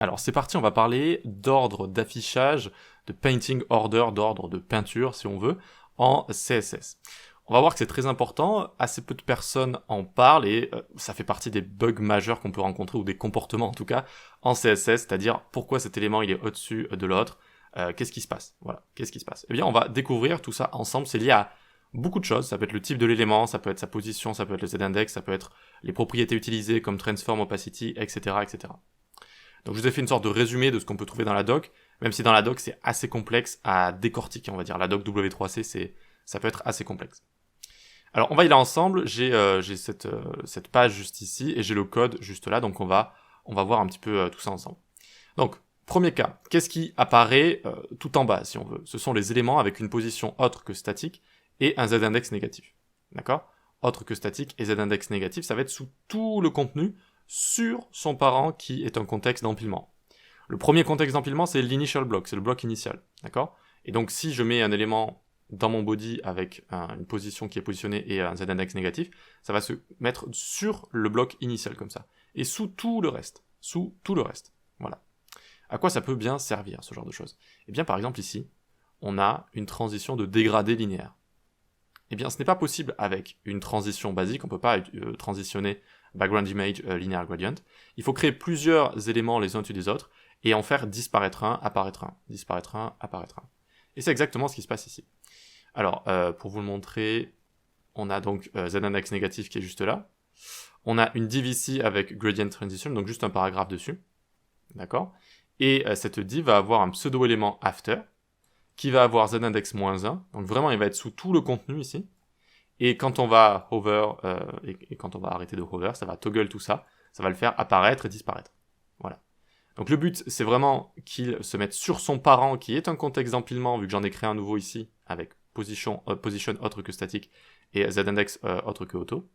Alors c'est parti, on va parler d'ordre d'affichage, de painting order, d'ordre de peinture si on veut, en CSS. On va voir que c'est très important, assez peu de personnes en parlent et ça fait partie des bugs majeurs qu'on peut rencontrer, ou des comportements en tout cas, en CSS, c'est-à-dire pourquoi cet élément il est au-dessus de l'autre, qu'est-ce qui se passe, voilà, qu'est-ce qui se passe. Eh bien on va découvrir tout ça ensemble, c'est lié à beaucoup de choses, ça peut être le type de l'élément, ça peut être sa position, ça peut être le z-index, ça peut être les propriétés utilisées comme transform, opacity, etc., etc. Donc je vous ai fait une sorte de résumé de ce qu'on peut trouver dans la doc, même si dans la doc c'est assez complexe à décortiquer, on va dire. La doc W3C, ça peut être assez complexe. Alors on va y aller ensemble, j'ai cette page juste ici, et j'ai le code juste là, donc on va voir un petit peu tout ça ensemble. Donc, premier cas, qu'est-ce qui apparaît tout en bas, si on veut? Ce sont les éléments avec une position autre que statique, et un z-index négatif. D'accord? Autre que statique et z-index négatif, ça va être sous tout le contenu, sur son parent qui est un contexte d'empilement. Le premier contexte d'empilement, c'est l'initial block, c'est le bloc initial, d'accord? Et donc si je mets un élément dans mon body avec une position qui est positionnée et un z-index négatif, ça va se mettre sur le bloc initial comme ça, et sous tout le reste, voilà. À quoi ça peut bien servir, ce genre de choses? Eh bien par exemple ici, on a une transition de dégradé linéaire. Eh bien ce n'est pas possible avec une transition basique, on ne peut pas transitionner background image linear gradient. Il faut créer plusieurs éléments les uns au-dessus des autres et en faire disparaître un, apparaître un, disparaître un, apparaître un. Et c'est exactement ce qui se passe ici. Alors, pour vous le montrer, on a donc z-index négatif qui est juste là. On a une div ici avec gradient transition, donc juste un paragraphe dessus. D'accord? Et cette div va avoir un pseudo-élément after, qui va avoir z-index -1, donc vraiment il va être sous tout le contenu ici. Et quand on va hover, et quand on va arrêter de hover, ça va toggle tout ça, ça va le faire apparaître et disparaître. Voilà. Donc le but, c'est vraiment qu'il se mette sur son parent, qui est un contexte d'empilement, vu que j'en ai créé un nouveau ici, avec position autre que statique, et z-index autre que auto.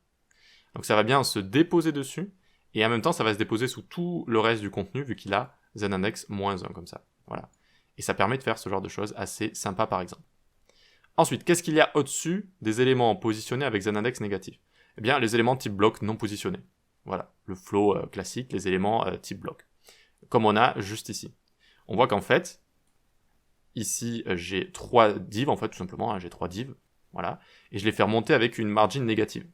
Donc ça va bien se déposer dessus, et en même temps, ça va se déposer sous tout le reste du contenu, vu qu'il a z-index -1, comme ça. Voilà. Et ça permet de faire ce genre de choses assez sympa, par exemple. Ensuite, qu'est-ce qu'il y a au-dessus des éléments positionnés avec z-index négatif? Eh bien, les éléments type bloc non positionnés. Voilà, le flow classique, les éléments type bloc. Comme on a juste ici. On voit qu'en fait, ici, j'ai 3 divs, en fait, tout simplement, hein, j'ai 3 divs, voilà, et je les fais remonter avec une margin négative.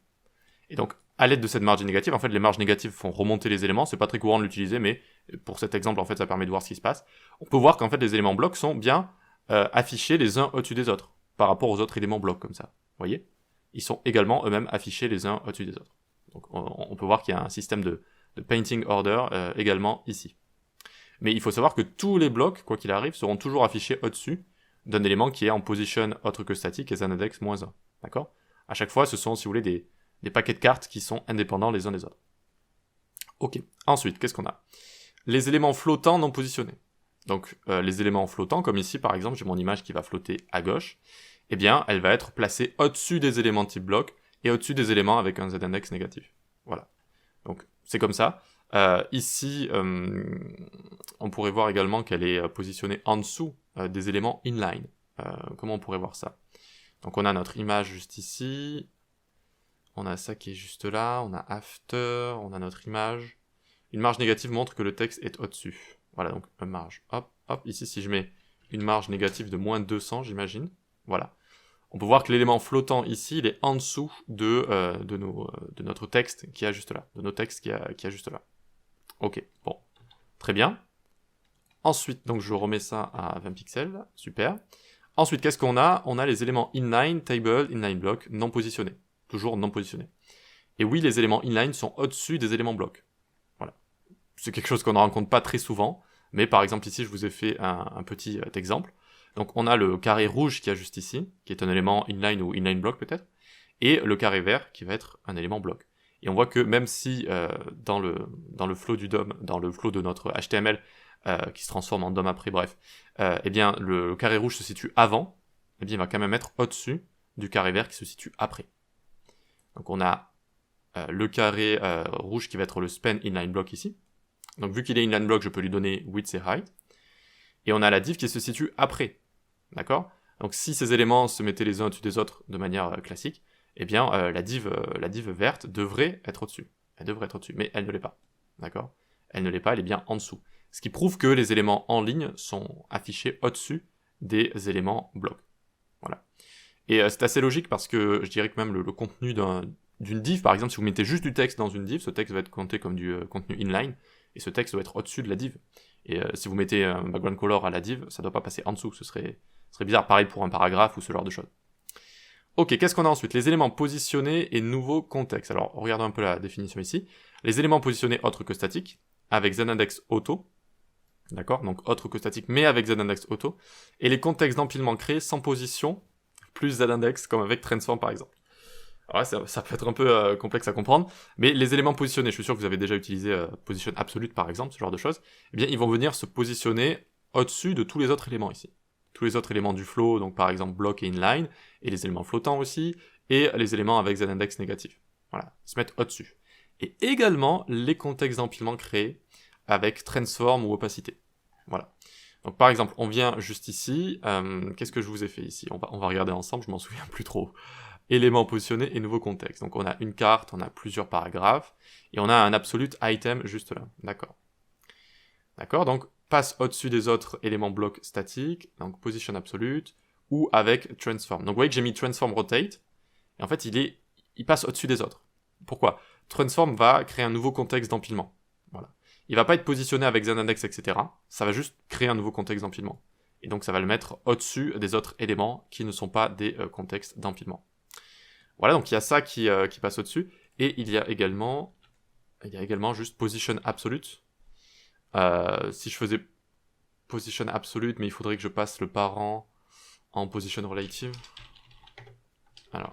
Et donc, à l'aide de cette margin négative, en fait, les marges négatives font remonter les éléments, c'est pas très courant de l'utiliser, mais pour cet exemple, en fait, ça permet de voir ce qui se passe. On peut voir qu'en fait, les éléments blocs sont bien affichés les uns au-dessus des autres, par rapport aux autres éléments blocs, comme ça. Vous voyez? Ils sont également eux-mêmes affichés les uns au-dessus des autres. Donc on peut voir qu'il y a un système de painting order également ici. Mais il faut savoir que tous les blocs, quoi qu'il arrive, seront toujours affichés au-dessus d'un élément qui est en position autre que statique et z-index -1. D'accord? À chaque fois, ce sont, si vous voulez, des paquets de cartes qui sont indépendants les uns des autres. Ok. Ensuite, qu'est-ce qu'on a? Les éléments flottants non positionnés. Donc les éléments flottants, comme ici par exemple, j'ai mon image qui va flotter à gauche, eh bien elle va être placée au-dessus des éléments type bloc et au-dessus des éléments avec un z-index négatif. Voilà. Donc c'est comme ça. Ici, on pourrait voir également qu'elle est positionnée en dessous des éléments inline. Comment on pourrait voir ça? Donc on a notre image juste ici, on a ça qui est juste là, on a after, on a notre image. Une marge négative montre que le texte est au-dessus. Voilà, donc une marge. Hop, hop. Ici, si je mets une marge négative de -200, j'imagine. Voilà. On peut voir que l'élément flottant ici, il est en dessous de notre texte qui est juste là. De nos textes qui est juste là. Ok, bon. Très bien. Ensuite, donc je remets ça à 20 pixels. Super. Ensuite, qu'est-ce qu'on a? On a les éléments inline, table, inline block, non positionnés. Toujours non positionnés. Et oui, les éléments inline sont au-dessus des éléments blocs. C'est quelque chose qu'on ne rencontre pas très souvent, mais par exemple ici je vous ai fait un petit exemple. Donc on a le carré rouge qui est juste ici, qui est un élément inline ou inline block peut-être, et le carré vert qui va être un élément bloc. Et on voit que même si dans le flow du DOM, dans le flow de notre HTML qui se transforme en DOM après, bref, eh bien le carré rouge se situe avant, eh bien il va quand même être au-dessus du carré vert qui se situe après. Donc on a le carré rouge qui va être le span inline block ici. Donc vu qu'il est inline block, je peux lui donner width et height. Et on a la div qui se situe après. D'accord? Donc si ces éléments se mettaient les uns au-dessus des autres de manière classique, eh bien la div verte devrait être au-dessus. Elle devrait être au-dessus, mais elle ne l'est pas. D'accord? Elle ne l'est pas, elle est bien en dessous. Ce qui prouve que les éléments en ligne sont affichés au-dessus des éléments blocs. Voilà. Et c'est assez logique parce que je dirais que même le contenu d'une div, par exemple, si vous mettez juste du texte dans une div, ce texte va être compté comme du contenu inline, et ce texte doit être au-dessus de la div. Et si vous mettez un background color à la div, ça ne doit pas passer en dessous, ce serait bizarre, pareil pour un paragraphe ou ce genre de choses. Ok, qu'est-ce qu'on a ensuite? Les éléments positionnés et nouveaux contextes. Alors, regardons un peu la définition ici. Les éléments positionnés autres que statiques, avec z-index auto, d'accord? Donc autre que statique, mais avec z-index auto, et les contextes d'empilement créés sans position, plus z-index, comme avec transform par exemple. Alors là, ça peut être un peu complexe à comprendre, mais les éléments positionnés, je suis sûr que vous avez déjà utilisé position absolute par exemple, ce genre de choses, eh bien ils vont venir se positionner au-dessus de tous les autres éléments ici. Tous les autres éléments du flow, donc par exemple block et inline, et les éléments flottants aussi, et les éléments avec z-index négatif. Voilà, ils se mettent au-dessus. Et également les contextes d'empilement créés avec transform ou opacité. Voilà. Donc par exemple, on vient juste ici, qu'est-ce que je vous ai fait ici? On va regarder ensemble, je m'en souviens plus trop. Éléments positionnés et nouveaux contextes. Donc on a une carte, on a plusieurs paragraphes, et on a un absolute item juste là. D'accord. D'accord, donc passe au-dessus des autres éléments blocs statiques, donc position absolute, ou avec transform. Donc vous voyez que j'ai mis transform rotate, et en fait il passe au-dessus des autres. Pourquoi? Transform va créer un nouveau contexte d'empilement. Voilà. Il va pas être positionné avec z-index, etc. Ça va juste créer un nouveau contexte d'empilement. Et donc ça va le mettre au-dessus des autres éléments qui ne sont pas des contextes d'empilement. Voilà, donc il y a ça qui passe au-dessus. Et il y a également juste position absolute. Si je faisais position absolute, mais il faudrait que je passe le parent en position relative. Alors,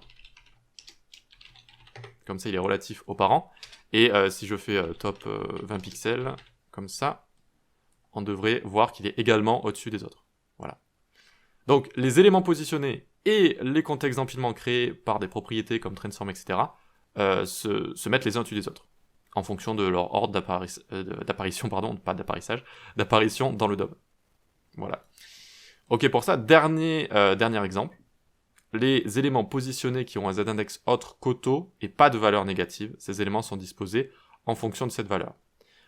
comme ça il est relatif au parent. Et si je fais top 20 pixels, comme ça, on devrait voir qu'il est également au-dessus des autres. Voilà. Donc les éléments positionnés et les contextes d'empilement créés par des propriétés comme transform, etc. Se mettent les uns au-dessus des autres, en fonction de leur ordre d'apparition, pas d'apparissage, d'apparition dans le DOM. Voilà. Ok, pour ça, dernier exemple. Les éléments positionnés qui ont un z-index autre qu'auto et pas de valeur négative, ces éléments sont disposés en fonction de cette valeur.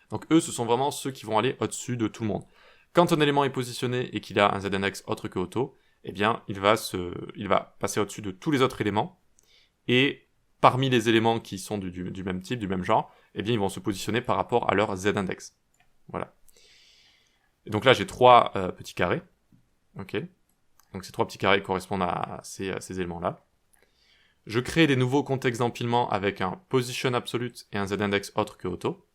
Donc eux, ce sont vraiment ceux qui vont aller au-dessus de tout le monde. Quand un élément est positionné et qu'il a un z-index autre que auto, eh bien, il va passer au-dessus de tous les autres éléments, et parmi les éléments qui sont du même type, du même genre, eh bien, ils vont se positionner par rapport à leur z-index. Voilà. Et donc là, j'ai 3 petits carrés. Ok. Donc ces 3 petits carrés correspondent à ces éléments-là. Je crée des nouveaux contextes d'empilement avec un position absolute et un z-index autre que auto.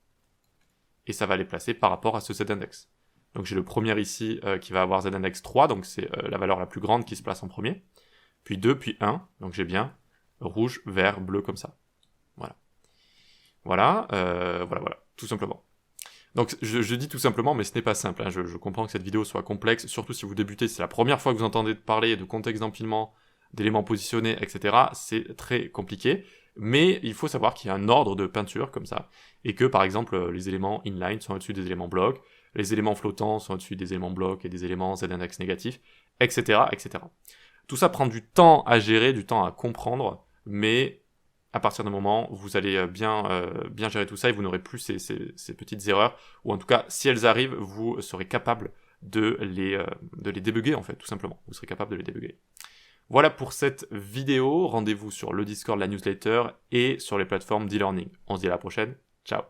Et ça va les placer par rapport à ce z-index. Donc j'ai le premier ici qui va avoir z-index 3, donc c'est la valeur la plus grande qui se place en premier. Puis 2, puis 1, donc j'ai bien rouge, vert, bleu comme ça. Voilà. Voilà, tout simplement. Donc je dis tout simplement, mais ce n'est pas simple, hein. Je comprends que cette vidéo soit complexe, surtout si vous débutez, c'est la première fois que vous entendez parler de contexte d'empilement, d'éléments positionnés, etc. C'est très compliqué, mais il faut savoir qu'il y a un ordre de peinture comme ça, et que par exemple les éléments inline sont au-dessus des éléments blocs, les éléments flottants sont au-dessus des éléments blocs et des éléments z-index négatifs, etc., etc. Tout ça prend du temps à gérer, du temps à comprendre, mais à partir d'un moment, vous allez bien gérer tout ça et vous n'aurez plus ces petites erreurs, ou en tout cas, si elles arrivent, vous serez capable de les débugger, en fait, tout simplement. Vous serez capable de les débugger. Voilà pour cette vidéo. Rendez-vous sur le Discord, la newsletter et sur les plateformes d'e-learning. On se dit à la prochaine. Ciao.